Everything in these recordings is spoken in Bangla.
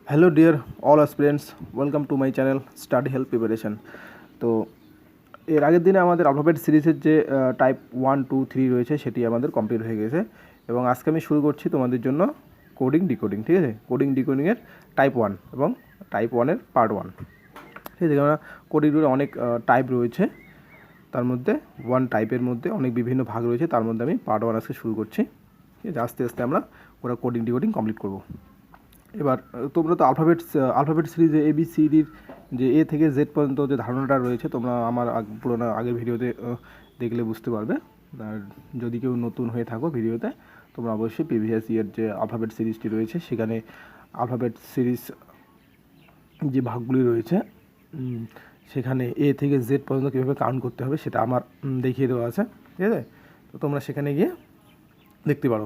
Hello dear all aspirants, welcome to my channel study help preparation. তো এর আগের দিনে আমাদের অ্যালফাবেট সিরিজের যে টাইপ 1, 2, 3 রয়েছে সেটি আমাদের কমপ্লিট হয়ে গেছে এবং আজকে আমি শুরু করছি তোমাদের জন্য কোডিং ডিকোডিং। ঠিক আছে, কোডিং ডিকোডিংয়ের টাইপ 1 এবং টাইপ 1-এর পার্ট 1। ঠিক আছে, আমরা কোডিংয়ের অনেক টাইপ রয়েছে, তার মধ্যে টাইপের মধ্যে অনেক বিভিন্ন ভাগ রয়েছে, তার মধ্যে আমি পার্ট 1 আজকে শুরু করছি। ঠিক আছে, আস্তে আস্তে আমরা ওরা কোডিং ডিকোডিং কমপ্লিট করব। এবার তোমরা তো আলফাবেট সিরিজে ABCDর যে এ থেকে জেড পর্যন্ত যে ধারণাটা রয়েছে তোমরা আমার পুরোনো আগের ভিডিওতে দেখলে বুঝতে পারবে। আর যদি কেউ নতুন হয়ে থাকো ভিডিওতে, তোমরা অবশ্যই প্রিভিয়াস ইয়ার যে আলফাবেট সিরিজটি রয়েছে সেখানে আলফাবেট সিরিজ যে ভাগগুলি রয়েছে সেখানে এ থেকে জেড পর্যন্ত কীভাবে কাউন্ট করতে হবে সেটা আমার দেখিয়ে দেওয়া আছে। ঠিক আছে, তো তোমরা সেখানে গিয়ে দেখতে পারো।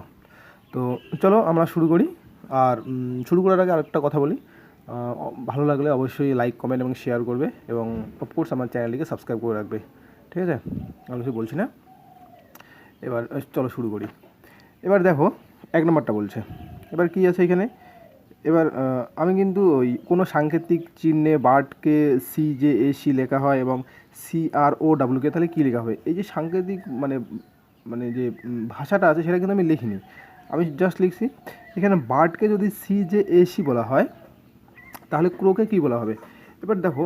তো চলো আমরা শুরু করি। আর শুরু করার আগে আরেকটা কথা বলি, ভালো লাগলে অবশ্যই লাইক, কমেন্ট এবং শেয়ার করবে এবং অফকোর্স আমার চ্যানেলটিকে সাবস্ক্রাইব করে রাখবে। ঠিক আছে, আমি কিছু বলছি না, এবার চলো শুরু করি। এবার দেখো 1 নম্বরটা বলছে, এবার কি আছে এখানে। এবার আমি কিন্তু ওই কোনো সাংকেতিক চিহ্নে বার্ডকে CJAC লেখা হয় এবং CROWকে তাহলে কী লেখা হবে, এই যে সাংকেতিক মানে মানে যে ভাষাটা আছে সেটা কিন্তু আমি লিখিনি, আমি জাস্ট লিখছি এখানে বার্ডকে যদি CJAC বলা হয় তাহলে ক্রোকে কী বলা হবে। এবার দেখো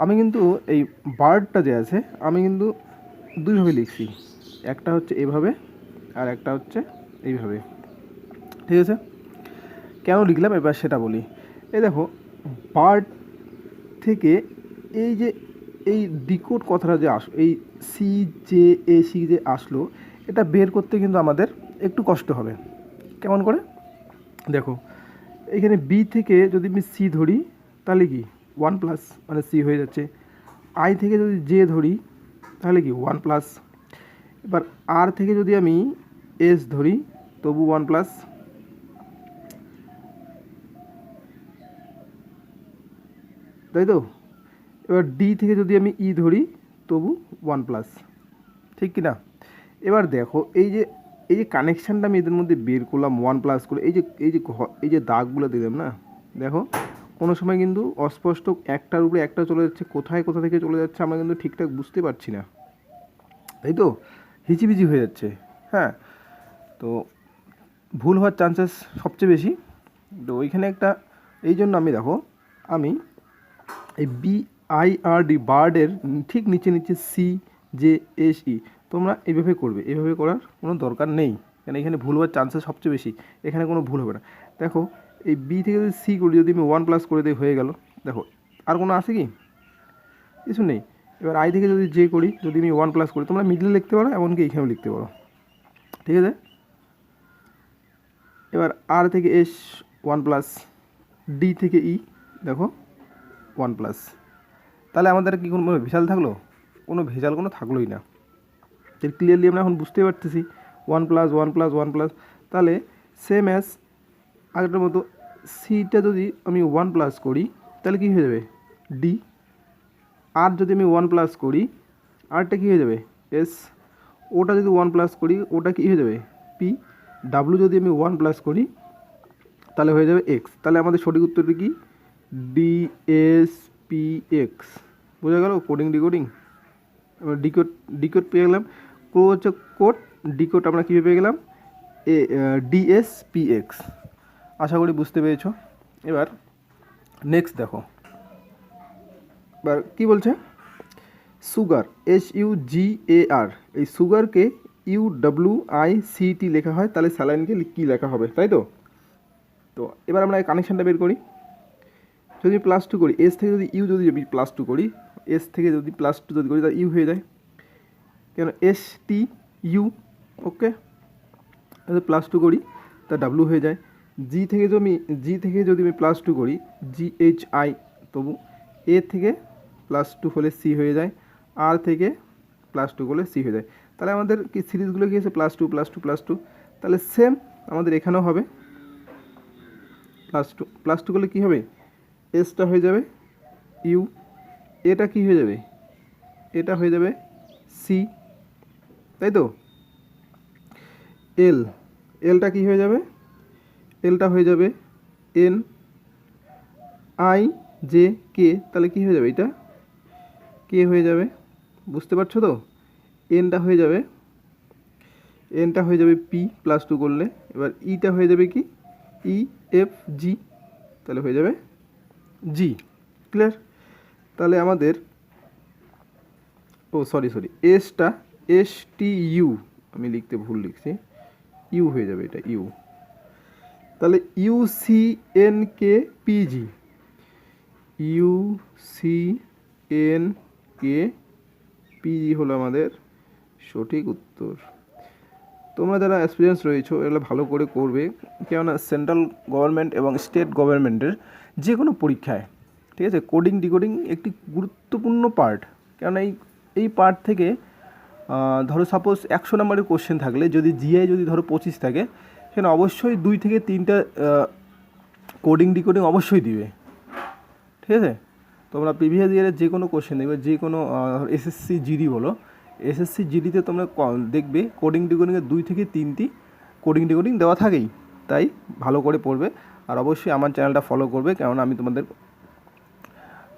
আমি কিন্তু এই বার্ডটা যে আছে আমি কিন্তু দুইভাবে লিখছি, একটা হচ্ছে এভাবে আর একটা হচ্ছে এইভাবে। ঠিক আছে, কেন লিখলাম এবার সেটা বলি। এই দেখো বার্ড থেকে এই যে এই ডিকোড কথাটা যে এই CJAC যে আসলো, এটা বের করতে কিন্তু আমাদের একটু কষ্ট হবে। কেমন করে দেখো, এখানে বি থেকে যদি আমি সি ধরি তাহলে কি 1+ মানে সি হয়ে যাচ্ছে। আই থেকে যদি জে ধরি তাহলে কি 1+। এবার আর থেকে যদি আমি এস ধরি তবু 1+। তাই তো, এবার ডি থেকে যদি আমি ই ধরি তবু 1+, ঠিক কি না। এবার দেখো এই যে কানেকশানটা আমি এদের মধ্যে বের করলাম 1+ করে, এই যে দাগগুলো দিলাম না, দেখো কোনো সময় কিন্তু অস্পষ্ট একটার উপরে একটা চলে যাচ্ছে, কোথায় কোথা থেকে চলে যাচ্ছে আমরা কিন্তু ঠিকঠাক বুঝতে পারছি না, তাই তো, হিচিবিচি হয়ে যাচ্ছে। হ্যাঁ, তো ভুল হওয়ার চান্সেস সবচেয়ে বেশি। তো ওইখানে একটা, এই জন্য আমি দেখো আমি এই BIRD বার্ডের ঠিক নিচে নিচে CJAC তোমরা এইভাবে করবে, এইভাবে করার কোনো দরকার নেই, কারণ এখানে ভুল হওয়ার চান্সেস সবচেয়ে বেশি, এখানে কোনো ভুল হবে না। দেখো এই বি থেকে যদি সি করি, যদি আমি 1+ করে দিই হয়ে গেল। দেখো আর কোনো আছে কি, কিছু নেই। এবার আই থেকে যদি জে করি, যদি আমি 1+ করি, তোমরা মিডলে লিখতে পারো, এমনকি এখানেও লিখতে পারো। ঠিক আছে, এবার আর থেকে এস 1+, ডি থেকে ই দেখো 1+। তাহলে আমাদের কি কোনো ভেজাল থাকলো, কোনো ভেজাল কোনো থাকলোই না। তাহলে ক্লিয়ারলি আমরা এখন বুঝতে পারতেছি 1+, তাহলে সেম অ্যাজ আগেরটার মতো সিটা যদি আমি 1+ করি তাহলে কী হয়ে যাবে ডি, আর যদি আমি 1+ করি আরটা কী হয়ে যাবে এস, ওটা যদি 1+ করি ওটা কী হয়ে যাবে পি, ডাব্লু যদি আমি 1+ করি তাহলে হয়ে যাবে এক্স। তাহলে আমাদের সঠিক উত্তরটি কি DSPX। বোঝা গেল কোডিং ডিকোডিং। এবার ডিকোড পেয়ে গেলাম, ক্রো হচ্ছে কোড, ডিকোড আমরা কীভাবে পেয়ে গেলাম DSPX। আশা করি বুঝতে পেরেছো। এবার নেক্সট দেখো, এবার কী বলছে, সুগার SUGAR, এই সুগারকে UWICT লেখা হয়, তাহলে স্যালাইনকে কী লেখা হবে, তাই তো। তো এবার আমরা এই কানেকশানটা বের করি, যদি +2 করি, এস থেকে যদি ইউ যদি আমি +2 করি, এস থেকে যদি +2 যদি করি তাহলে ইউ হয়ে যায়, কেন STU, ওকে। যদি +2 করি তা ডাব্লু হয়ে যায়। জি থেকে যদি আমি +2 করি GHI, তবু এ থেকে +2 হলে সি হয়ে যায়, আর থেকে +2 করলে সি হয়ে যায়। তাহলে আমাদের কি সিরিজগুলো কি আছে +2, তাহলে সেম আমাদের এখানেও হবে +2 করলে কী হবে এসটা হয়ে যাবে ইউ, এটা কি হয়ে যাবে, এটা হয়ে যাবে সি, তাই তো। এলটা কি হয়ে যাবে, এলটা হয়ে যাবে এন, আই জে কে, তাহলে কী হয়ে যাবে, এটা কে হয়ে যাবে, বুঝতে পারছো তো। এনটা হয়ে যাবে পি প্লাস 2 করলে, এবার ইটা হয়ে যাবে কি ই এফ জি, তাহলে হয়ে যাবে জি। ক্লিয়ার। তাহলে আমাদের সরি এসটা এস টি ইউ, আমি লিখতে ভুল লিখছি, ইউ হয়ে যাবে, এটা ইউ। তাহলে U C N K PG, U C N K PG হলো আমাদের সঠিক উত্তর। তোমরা যারা এক্সপিরিয়েন্স রয়েছো এগুলো ভালো করে করবে, কেননা সেন্ট্রাল গভর্নমেন্ট এবং স্টেট গভর্নমেন্টের যে কোনো পরীক্ষায়, ঠিক আছে, কোডিং ডিকোডিং একটি গুরুত্বপূর্ণ পার্ট। কেননা এই পার্ট থেকে ধরো সাপোজ 100 নম্বরের কোশ্চেন থাকলে, যদি জিআই যদি ধরো 25 থাকে, সেখানে অবশ্যই 2 থেকে 3টা কোডিং ডিকোডিং অবশ্যই দিবে, ঠিক আছে। তোমরা প্রিভিয়াস ইয়ারের যে কোনো কোশ্চেন দেখবে, যে কোনো এসএসসি জিডি বলো, এসএসসি জিডিতে তোমরা দেখবে কোডিং ডিকোডিংয়ের 2 থেকে 3টি কোডিং ডিকোডিং দেওয়া থাকেই। তাই ভালো করে পড়বে, আর অবশ্যই আমার চ্যানেলটা ফলো করবে, কেননা আমি তোমাদের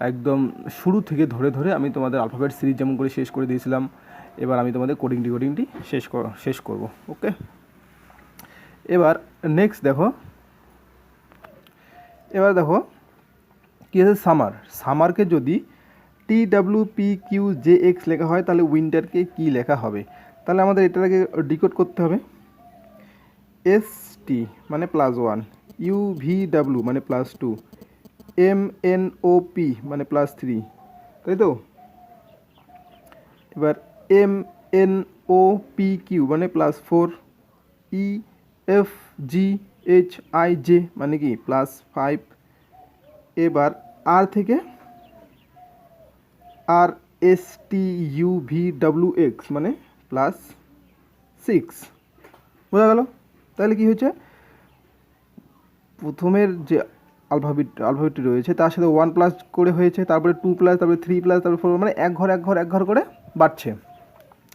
একদম শুরু থেকে ধরে ধরে আমি তোমাদের আলফাবেট সিরিজ যেমন করে শেষ করে দিয়েছিলাম, এবার আমি তোমাদের কোডিং ডিকোডিংটি শেষ করব। ওকে, এবার নেক্সট দেখো, কী আছে, সামারকে যদি TWPQJX লেখা হয়, তাহলে উইন্টারকে কি লেখা হবে। তাহলে আমাদের এটাকে ডিকোড করতে হবে। ST মানে +1, UVW মানে +2, MNOP মানে +3, তাই তো। এবার MNOPQ মানে +4, EFGHIJ মানে কি +5। এবার আর থেকে RSTUVWX মানে +6, বোঝা গেল। তাহলে কি হচ্ছে, প্রথমের যে আলফাবেটটি রয়েছে তার সাথে 1 প্লাস করে হয়েছে, তারপরে 2 প্লাস, তারপরে 3 প্লাস, তারপরে 4, মানে এক ঘর করে বাড়ছে।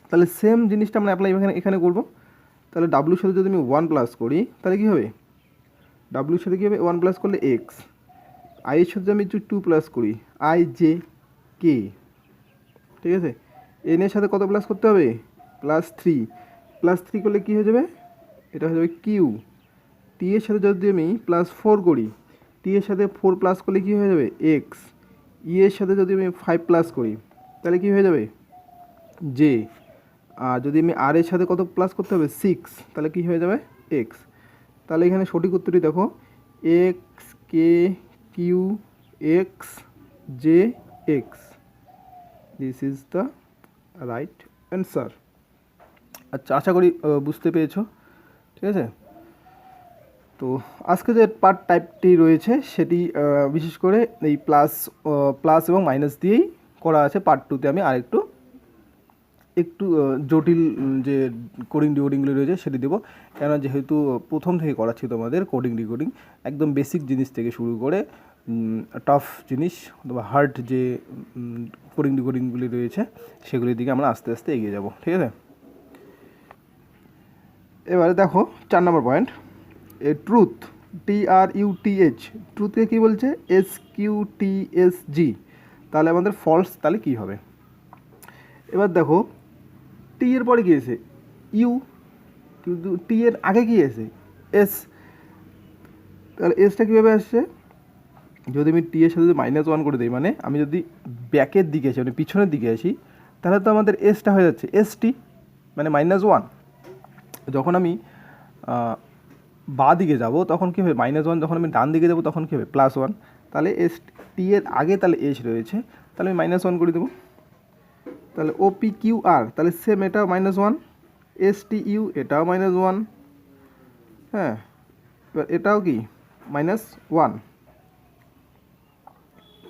তাহলে সেম জিনিসটা আমরা অ্যাপ্লাই এখানে করব। তাহলে ডাব্লুর সাথে যদি আমি 1 প্লাস করি, তাহলে কী হবে, ডাব্লুর সাথে কী হবে, 1 প্লাস করলে এক্স। আইয়ের সাথে আমি 2 প্লাস করি, আই জে কে, ঠিক আছে। এনের সাথে কত প্লাস করতে হবে, +3, +3 করলে কী হয়ে যাবে, এটা হয়ে যাবে কিউ। টি এর সাথে যদি আমি +4 করি, টি এর সাথে 4 প্লাস করলে কী হয়ে যাবে, এক্স। ই এর সাথে যদি আমি 5 প্লাস করি, তাহলে কী হয়ে যাবে, জে। আর যদি আমি আর এর সাথে কত প্লাস করতে হবে, 6, তাহলে কী হয়ে যাবে, এক্স। তাহলে এখানে সঠিক উত্তরটি দেখো, X K Q X J X, this is the right answer. আচ্ছা, আশা করি বুঝতে পেরেছো, ঠিক আছে। তো আজকে যে পার্ট টাইপটি রয়েছে সেটি বিশেষ করে এই প্লাস এবং মাইনাস দিয়েই করা আছে। পার্ট 2তে আমি আরেকটু জটিল যে কোডিং ডিকোডিংগুলি রয়েছে সেটি দেবো, কেননা যেহেতু প্রথম থেকে করাচ্ছি তোমাদের কোডিং ডিকোডিং, একদম বেসিক জিনিস থেকে শুরু করে টাফ জিনিস অথবা হার্ড যে কোডিং ডিকোডিংগুলি রয়েছে সেগুলির দিকে আমরা আস্তে আস্তে এগিয়ে যাব, ঠিক আছে। এবারে দেখো 4 নম্বর পয়েন্ট, ট্রুথ, TRUTH, ট্রুথকে কী বলছে, SQTSG, তাহলে আমাদের ফলস, তাহলে কী হবে। এবার দেখো টি এর পরে কী এসে, ইউ, কিন্তু টি এর আগে কী এসে, এস। তাহলে এসটা কীভাবে আসছে, যদি আমি টি এর সাথে যদি -1 করে দিই, মানে আমি যদি ব্যাকের দিকে আসি, মানে পিছনের দিকে আসি, তাহলে তো আমাদের এসটা হয়ে যাচ্ছে ST মানে -1। যখন আমি বা দিকে যাব তখন কী হবে, -1, যখন আমি ডান দিকে যাব তখন কী হবে, +1। তাহলে টি এর আগে তাহলে এস রয়েছে, তাহলে আমি -1 করে দেবো। তাহলে OPQR, তাহলে সেম এটাও -1, STU এটাও -1, হ্যাঁ। এবার এটাও কি -1,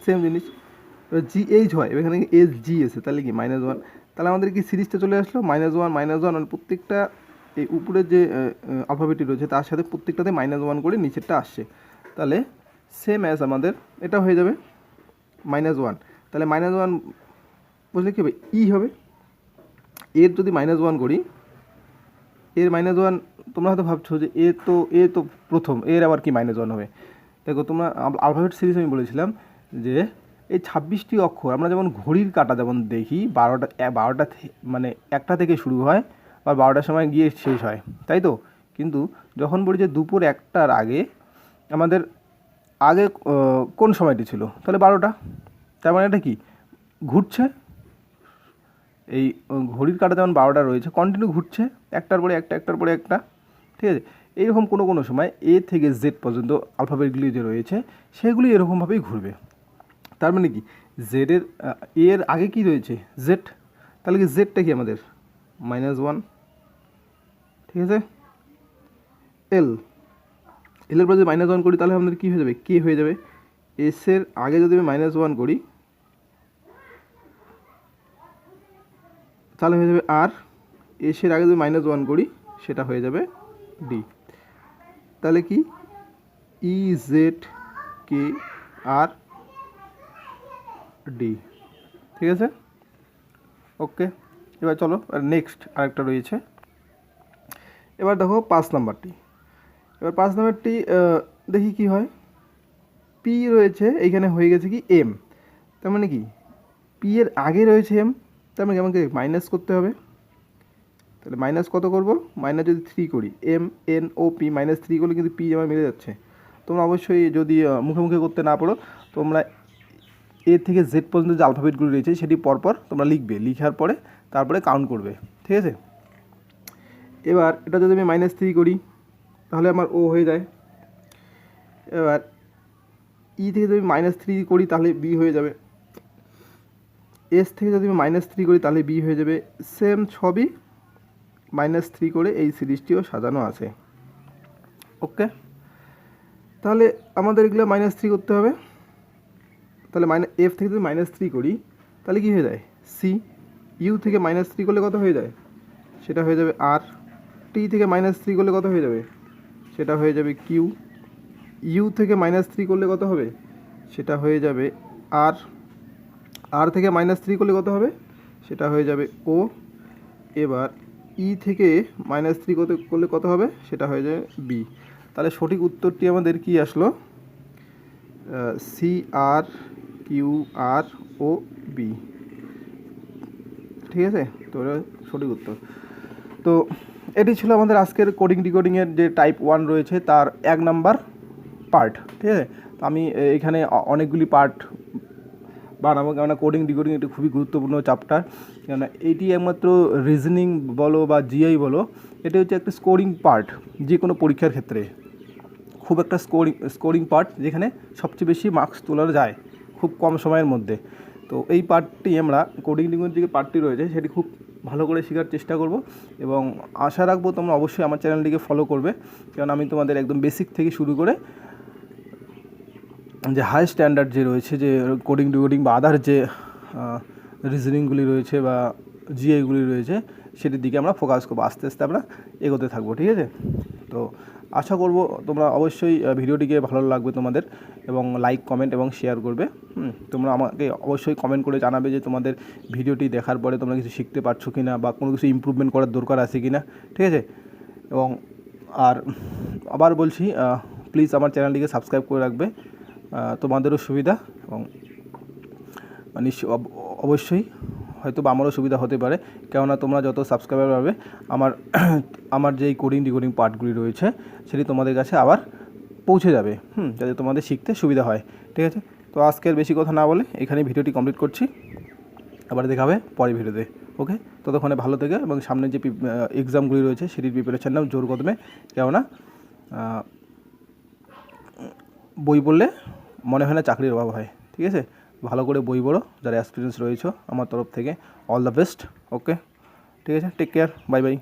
সেম জিনিস। এবার GH হয়, এখানে SG এসে, তাহলে কি -1। তাহলে আমাদের কি সিরিজটা চলে আসলো, -1 মানে প্রত্যেকটা এই উপরের যে আলফাবেটটি রয়েছে তার সাথে প্রত্যেকটাতে -1 করে নিচেরটা আসছে। তাহলে সেম অ্যাজ আমাদের এটা হয়ে যাবে -1। তাহলে -1 বুঝলে কী হবে, ই হবে। এর যদি -1 করি, এর -1, তোমরা হয়তো ভাবছো যে এ তো প্রথম, এর আবার কি -1 হবে। দেখো তোমরা আলফাবেট সিরিজ আমি বলেছিলাম যে এই 26টি অক্ষর আমরা যেমন ঘড়ির কাঁটা যেমন দেখি 12টা মানে 1টা থেকে শুরু হয় বা 12টার সময় গিয়ে শেষ হয়, তাই তো? কিন্তু যখন বলি যে দুপুর 1টার আগে আমাদের আগে কোন সময়টি ছিল, তাহলে 12টা। তার মানে এটা কি ঘুরছে, এই ঘড়ির কাঁটা যেমন 12টা রয়েছে কন্টিনিউ ঘুরছে, একটার পরে একটা একটার পরে একটা, ঠিক আছে? এইরকম কোনো সময় এ থেকে জেড পর্যন্ত আলফাবেটগুলি যে রয়েছে সেগুলি এরকমভাবেই ঘুরবে। তার মানে কি জেডের এর আগে কি রয়েছে জেড, তাহলে কি জেডটা কি আমাদের -1, ঠিক আছে? এল এলের পর যদি -1 করি তাহলে আমাদের কী হয়ে যাবে, কে হয়ে যাবে। এসের আগে যদি আমি -1 করি তাহলে হয়ে যাবে আর, এসের আগে যদি -1 করি সেটা হয়ে যাবে ডি। তাহলে কি ই জেড কে আর ডি, ঠিক আছে? ওকে, এবার চলো নেক্সট আরেকটা রয়েছে। এবার দেখো 5 নাম্বারটি। এবার 5 নাম্বারটি দেখি কি হয়। পি রয়েছে এইখানে, হয়ে গেছে কি এম, তার মানে কি পি এর আগে রয়েছে এম, তার মানে আমাকে মাইনাস করতে হবে। তাহলে মাইনাস কত করব, মাইনাস যদি 3 করি, এম এন ও পি -3 করলে কিন্তু পি আমার মিলে যাচ্ছে। তোমরা অবশ্যই যদি মুখে মুখে করতে না পারো তোমরা এ থেকে জেড পর্যন্ত যে আলফাবেটগুলো রয়েছে সেটি পরপর তোমরা লিখবে, লিখার পরে তারপরে কাউন্ট করবে, ঠিক আছে? এবার এটা যদি আমি -3 করি তাহলে আমার ও হয়ে যায়। এবার ই থেকে যদি -3 করি তাহলে বি হয়ে যাবে। এস থেকে যদি আমি -3 করি তাহলে বি হয়ে যাবে। সেম সবই -3 করে এই সিরিজটিও সাজানো আছে। ওকে, তাহলে আমাদের এগুলো -3 করতে হবে। তাহলে এফ থেকে যদি -3 করি তাহলে কি হয়ে যায় সি, ইউ থেকে -3 করলে কত হয়ে যায়, সেটা হয়ে যাবে আর, টি থেকে -3 করলে কত হয়ে যাবে, সেটা হয়ে যাবে কিউ, ইউ থেকে -3 করলে কত হবে, সেটা হয়ে যাবে আর, আর থেকে -3 করলে কত হবে, সেটা হয়ে যাবে ও। এবার ই থেকে -3 করলে কত হবে, সেটা হয়ে যাবে বি। তাহলে সঠিক উত্তরটি আমাদের কি আসলো, সি আর কিউ আর ও বি, ঠিক আছে? তো এটা সঠিক উত্তর। তো এটি ছিল আমাদের আজকের কোডিং ডিকোডিংয়ের যে টাইপ 1 রয়েছে তার 1 নাম্বার পার্ট, ঠিক আছে? তো আমি এখানে অনেকগুলি পার্ট বানাবো, কেননা কোডিং ডিকোডিং একটি খুবই গুরুত্বপূর্ণ চ্যাপ্টার। কেননা এটি একমাত্র রিজনিং বলো বা জিআই বলো, এটি হচ্ছে একটা স্কোরিং পার্ট। যে কোনো পরীক্ষার ক্ষেত্রে খুব একটা স্কোরিং পার্ট, যেখানে সবচেয়ে বেশি মার্কস তোলা যায় খুব কম সময়ের মধ্যে। তো এই পার্টটি আমরা কোডিং ডিকোডিং যে পার্টটি রয়েছে সেটি খুব ভালো করে শেখার চেষ্টা করব, এবং আশা রাখবো তোমরা অবশ্যই আমার চ্যানেলটিকে ফলো করবে, কারণ আমি তোমাদের একদম বেসিক থেকে শুরু করে যে হাই স্ট্যান্ডার্ড যে রয়েছে, যে কোডিং ডিকোডিং বা আদার যে রিজনিংগুলি রয়েছে বা জিআইগুলি রয়েছে সেটির দিকে আমরা ফোকাস করবো, আস্তে আস্তে আমরা এগোতে থাকবো, ঠিক আছে? তো আশা করব তোমরা অবশ্যই ভিডিওটিকে ভালো লাগবে তোমাদের, এবং লাইক কমেন্ট এবং শেয়ার করবে। তোমরা আমাকে অবশ্যই কমেন্ট করে জানাবে যে তোমাদের ভিডিওটি দেখার পরে তোমরা কিছু শিখতে পারছো কি না, বা কোনো কিছু ইমপ্রুভমেন্ট করার দরকার আছে কি না, ঠিক আছে? এবং আর আবার বলছি, প্লিজ আমার চ্যানেলটিকে সাবস্ক্রাইব করে রাখবে, তোমাদেরও সুবিধা, এবং অবশ্যই হয়তো বা আমারও সুবিধা হতে পারে, কেননা তোমরা যত সাবস্ক্রাইবার পাবে আমার যে এই কোডিং ডিকোডিং পার্টগুলি রয়েছে সেটি তোমাদের কাছে আবার পৌঁছে যাবে, যাতে তোমাদের শিখতে সুবিধা হয়, ঠিক আছে? তো আজকের বেশি কথা না বলে এখানে ভিডিওটি কমপ্লিট করছি, আবার দেখা হবে পরের ভিডিওতে। ওকে, ততক্ষণে ভালো থেকে, এবং সামনে যে এক্সামগুলি রয়েছে সেটির প্রিপারেশন নাও জোর কদমে, কেননা বই পড়লে মনে হয় না চাকরির অভাব হয়, ঠিক আছে? ভালো করে বই পড়ো, যারা এক্সপিরিয়েন্স রয়েছে আমার তরফ থেকে অল দ্য বেস্ট। ওকে, ঠিক আছে, টেক কেয়ার, বাই বাই।